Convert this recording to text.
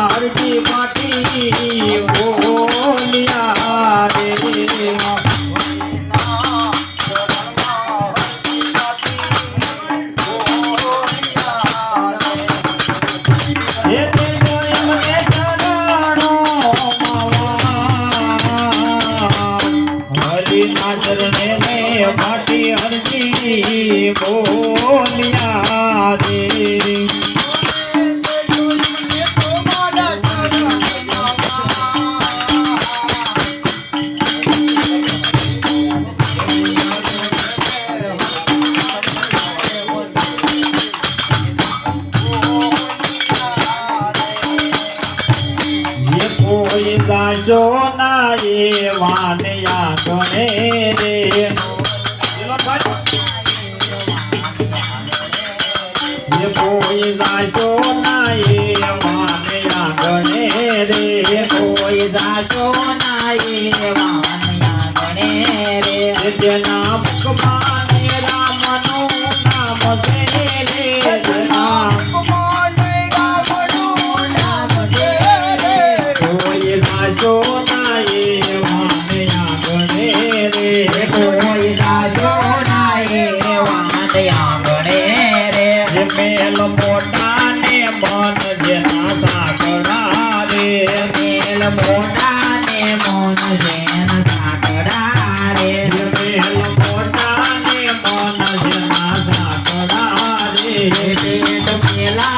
हरकी पाटी बोलिया रे चरणे में पाटी हरकी बोलिया रे जो ना ये वानिया गणे रे ये कोई जो ना ये वानिया गणे रे कोई जो ना ये वानिया गणे रे जना मुखमाने राम नो नाम से रे जना जो ना ये वानिया गणे रे कोई जो ना ये वानिया गणे रे मेल मोटा ने मन जेना साकड़ा रे मेल मोटा ने मन जेना साकड़ा रे मेल मोटा ने मन जेना साकड़ा रे पेट मेला